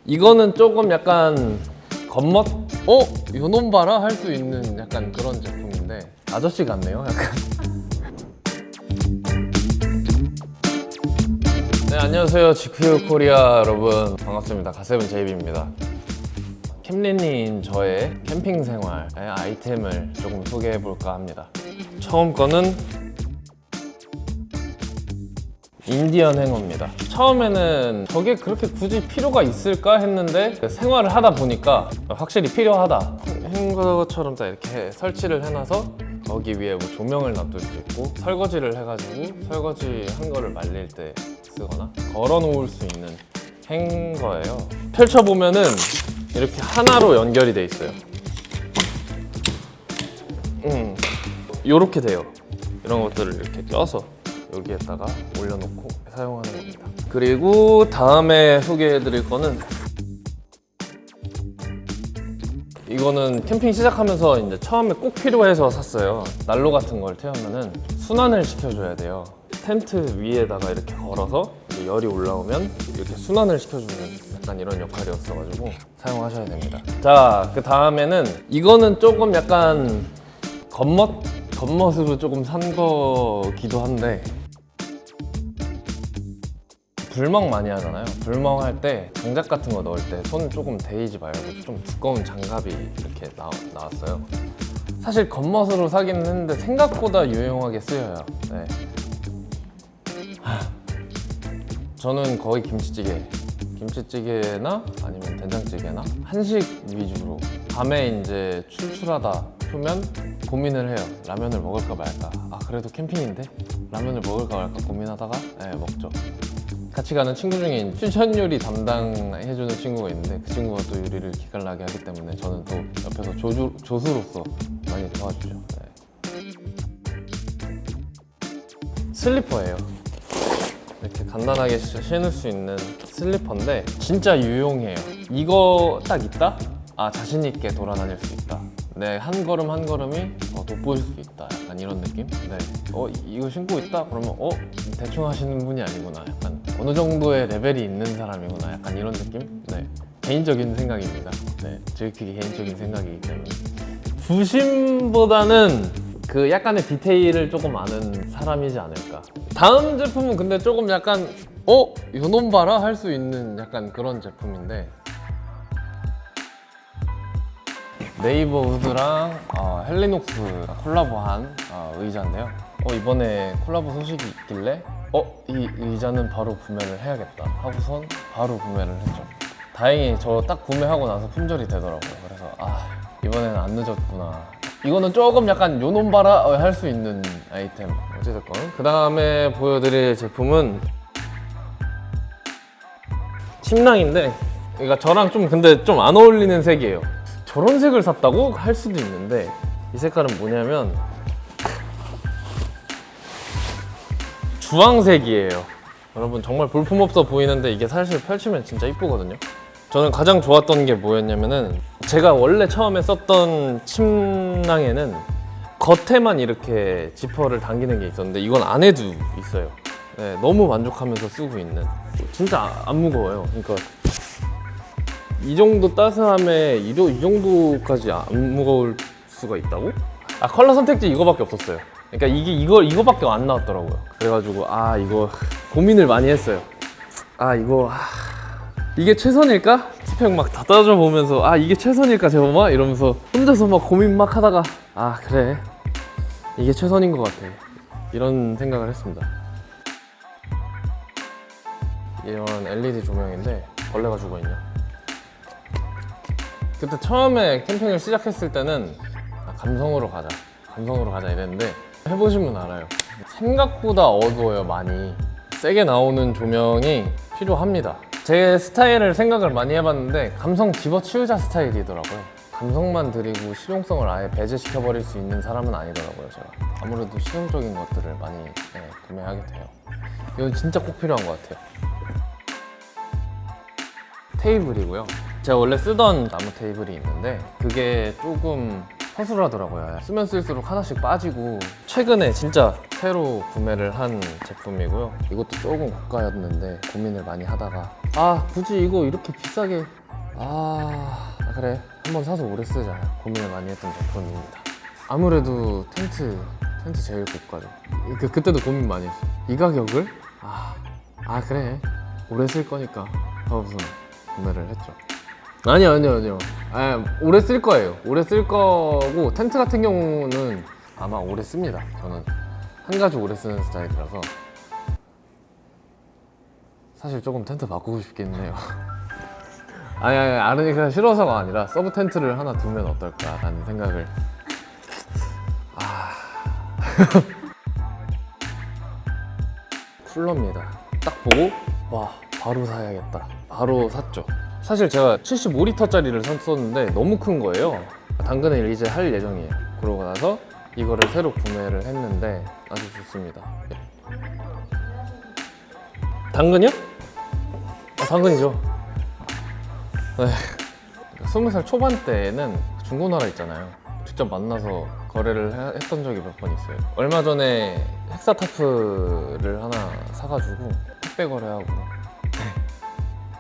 이거는 조금 약간 겉멋? 요놈 봐라 할 수 있는 약간 그런 제품인데 아저씨 같네요 약간. 네, 안녕하세요 GQ 코리아 여러분 반갑습니다. 갓세븐 제이비입니다. 캠린이인 저의 캠핑 생활의 아이템을 조금 소개해 볼까 합니다. 처음 거는 인디언 행어입니다. 처음에는 저게 그렇게 굳이 필요가 있을까 했는데 생활을 하다 보니까 확실히 필요하다. 행거처럼 딱 이렇게 설치를 해놔서 거기 위에 뭐 조명을 놔둘 수 있고 설거지를 해가지고 설거지 한 거를 말릴 때 쓰거나 걸어 놓을 수 있는 행거예요. 펼쳐보면은 이렇게 하나로 연결이 돼 있어요. 요렇게 돼요. 이런 것들을 이렇게 껴서 여기에다가 올려놓고 사용하는 겁니다. 그리고 다음에 소개해드릴 거는 이거는 캠핑 시작하면서 이제 처음에 꼭 필요해서 샀어요. 난로 같은 걸 태우면은 순환을 시켜줘야 돼요. 텐트 위에다가 이렇게 걸어서 열이 올라오면 이렇게 순환을 시켜주는 약간 이런 역할이었어가지고 사용하셔야 됩니다. 자, 그 다음에는 이거는 조금 약간 겉멋으로 조금 산 거기도 한데 불멍 많이 하잖아요. 불멍 할 때 장작 같은 거 넣을 때 손 조금 데이지 말고 좀 두꺼운 장갑이 이렇게 나왔어요. 사실 겉멋으로 사기는 했는데 생각보다 유용하게 쓰여요. 네. 저는 거의 김치찌개나 아니면 된장찌개나 한식 위주로 밤에 이제 출출하다 보면 고민을 해요. 라면을 먹을까 말까. 아, 그래도 캠핑인데 라면을 먹을까 말까 고민하다가 먹죠. 같이 가는 친구 중에 퓨전 요리 담당해주는 친구가 있는데 그 친구가 또 요리를 기깔나게 하기 때문에 저는 또 옆에서 조수로서 많이 도와주죠. 네. 슬리퍼예요. 이렇게 간단하게 신을 수 있는 슬리퍼인데 진짜 유용해요. 이거 딱 있다? 아, 자신 있게 돌아다닐 수 있다. 네, 한 걸음 한 걸음이 돋보일 수 있다. 약간 이런 느낌? 네. 이거 신고 있다? 그러면 대충 하시는 분이 아니구나. 약간 어느 정도의 레벨이 있는 사람이구나. 약간 이런 느낌? 네. 개인적인 생각입니다. 네. 저희끼리 개인적인 생각이기 때문에. 부심보다는 그 약간의 디테일을 조금 아는 사람이지 않을까. 다음 제품은 근데 조금 약간 요놈 봐라 할 수 있는 약간 그런 제품인데 네이버 우드랑 헬리녹스가 콜라보한 의자인데요. 이번에 콜라보 소식이 있길래 이 의자는 바로 구매를 해야겠다 하고선 바로 구매를 했죠. 다행히 저 딱 구매하고 나서 품절이 되더라고요. 그래서 이번에는 안 늦었구나. 이거는 조금 약간 요놈 봐라 할 수 있는 아이템. 어찌됐건 그 다음에 보여드릴 제품은 침낭인데 그러니까 저랑 좀 근데 좀 안 어울리는 색이에요. 저런 색을 샀다고? 할 수도 있는데 이 색깔은 뭐냐면 주황색이에요. 여러분 정말 볼품없어 보이는데 이게 사실 펼치면 진짜 이쁘거든요. 저는 가장 좋았던 게 뭐였냐면은 제가 원래 처음에 썼던 침낭에는 겉에만 이렇게 지퍼를 당기는 게 있었는데 이건 안에도 있어요. 네, 너무 만족하면서 쓰고 있는. 진짜 안 무거워요. 그러니까 이 정도 따스함에 이 정도까지 안 무거울 수가 있다고? 컬러 선택지 이거밖에 없었어요. 그러니까 이거밖에 안 나왔더라고요. 그래가지고 이거 고민을 많이 했어요. 이게 최선일까? 스펙 막 다 따져보면서 이게 최선일까 제범아? 이러면서 혼자서 막 고민 막 하다가 그래 이게 최선인 것 같아 이런 생각을 했습니다. 이런 LED 조명인데 벌레가 죽어있냐? 그때 처음에 캠핑을 시작했을 때는 감성으로 가자 이랬는데 해보시면 알아요. 생각보다 어두워요. 많이 세게 나오는 조명이 필요합니다. 제 스타일을 생각을 많이 해봤는데 감성 집어치우자 스타일이더라고요. 감성만 드리고 실용성을 아예 배제시켜버릴 수 있는 사람은 아니더라고요. 제가 아무래도 실용적인 것들을 많이 구매하게 돼요. 이건 진짜 꼭 필요한 것 같아요. 테이블이고요. 제가 원래 쓰던 나무 테이블이 있는데 그게 조금 허술하더라고요. 쓰면 쓸수록 하나씩 빠지고 최근에 진짜 새로 구매를 한 제품이고요. 이것도 조금 고가였는데 고민을 많이 하다가 아 굳이 이거 이렇게 비싸게 그래 한번 사서 오래 쓰자 고민을 많이 했던 제품입니다. 아무래도 텐트 제일 고가죠. 그때도 고민 많이 했어요. 이 가격을? 그래 오래 쓸 거니까 하고서 구매를 했죠. 아니요. 오래 쓸 거예요. 오래 쓸 거고 텐트 같은 경우는 아마 오래 씁니다. 저는 한 가지 오래 쓰는 스타일이라서 사실 조금 텐트 바꾸고 싶긴 해요. 아니 아르니가 싫어서가 아니라 서브 텐트를 하나 두면 어떨까라는 생각을. 쿨러입니다. 딱 보고 와 바로 사야겠다. 바로 샀죠. 사실 제가 75리터짜리를 샀었는데 너무 큰 거예요. 당근을 이제 할 예정이에요. 그러고 나서 이거를 새로 구매를 했는데 아주 좋습니다. 당근이요? 당근이죠. 네. 20살 초반 때는 중고나라 있잖아요. 직접 만나서 거래를 했던 적이 몇 번 있어요. 얼마 전에 헥사타프를 하나 사가지고 택배 거래하고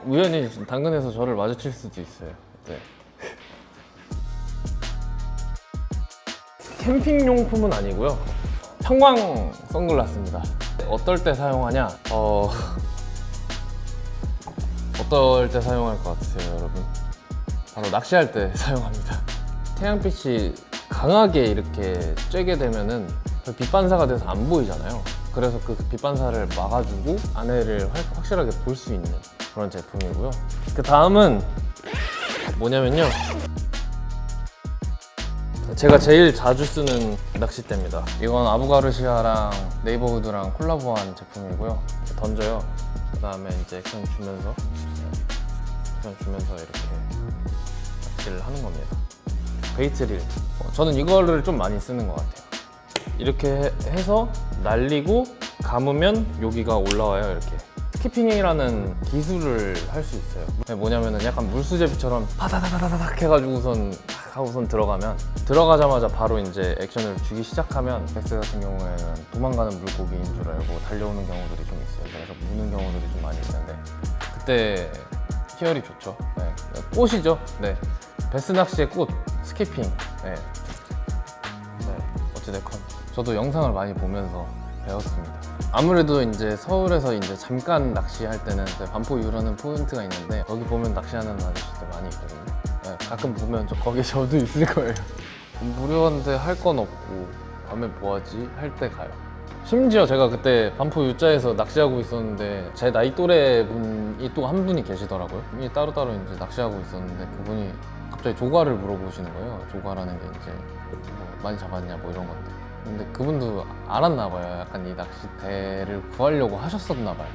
우연히 당근에서 저를 마주칠 수도 있어요. 네. 캠핑용품은 아니고요. 형광 선글라스입니다. 어떨 때 사용하냐? 어떨 때 사용할 것 같으세요, 여러분? 바로 낚시할 때 사용합니다. 태양빛이 강하게 이렇게 쬐게 되면은 빛반사가 돼서 안 보이잖아요. 그래서 그 빛반사를 막아주고 안에를 확실하게 볼 수 있는 그런 제품이고요. 그 다음은 뭐냐면요. 제가 제일 자주 쓰는 낚싯대입니다. 이건 아부가르시아랑 네이버우드랑 콜라보한 제품이고요. 던져요. 그 다음에 이제 액션 주면서 이렇게 낚시를 하는 겁니다. 베이트릴. 저는 이거를 좀 많이 쓰는 것 같아요. 이렇게 해서 날리고 감으면 여기가 올라와요. 이렇게 스키핑이라는 기술을 할 수 있어요. 뭐냐면은 약간 물수제비처럼 파다다다다닥 해가지고선 들어가면 들어가자마자 바로 이제 액션을 주기 시작하면 베스 같은 경우에는 도망가는 물고기인 줄 알고 달려오는 경우들이 좀 있어요. 그래서 무는 경우들이 좀 많이 있는데 그때 희열이 좋죠. 네. 꽃이죠. 네. 베스 낚시의 꽃, 스키핑. 네. 어찌됐건 저도 영상을 많이 보면서 배웠습니다. 아무래도 이제 서울에서 이제 잠깐 낚시할 때는 반포 유라는 포인트가 있는데 여기 보면 낚시하는 아저씨들 많이 있거든요. 네, 가끔 보면 거기 저도 있을 거예요. 무료한데 할 건 없고 밤에 뭐하지? 할 때 가요. 심지어 제가 그때 반포 U자에서 낚시하고 있었는데 제 나이 또래 분이 또 한 분이 계시더라고요. 이 따로따로 이제 낚시하고 있었는데 그분이 갑자기 조과를 물어보시는 거예요. 조과라는 게 이제 뭐 많이 잡았냐 뭐 이런 것들. 근데 그분도 알았나 봐요. 약간 이 낚싯대를 구하려고 하셨었나 봐요.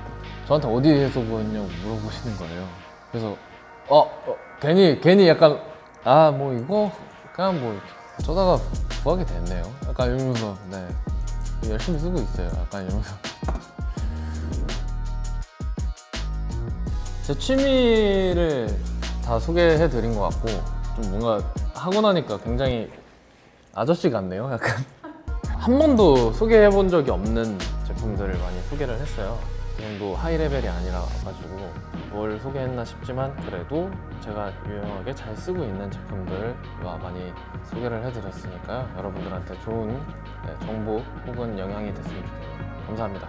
저한테 어디에서 구했냐고 물어보시는 거예요. 그래서 괜히 약간 뭐 이거 그냥 뭐 어쩌다가 구하게 됐네요. 약간 이러면서 네 열심히 쓰고 있어요. 약간 이러면서 제 취미를 다 소개해 드린 것 같고 좀 뭔가 하고 나니까 굉장히 아저씨 같네요. 약간 한 번도 소개해 본 적이 없는 제품들을 많이 소개를 했어요. 그 정도 하이 레벨이 아니라 가지고 뭘 소개했나 싶지만 그래도 제가 유용하게 잘 쓰고 있는 제품들을 많이 소개를 해드렸으니까요. 여러분들한테 좋은 정보 혹은 영향이 됐으면 좋겠네요. 감사합니다.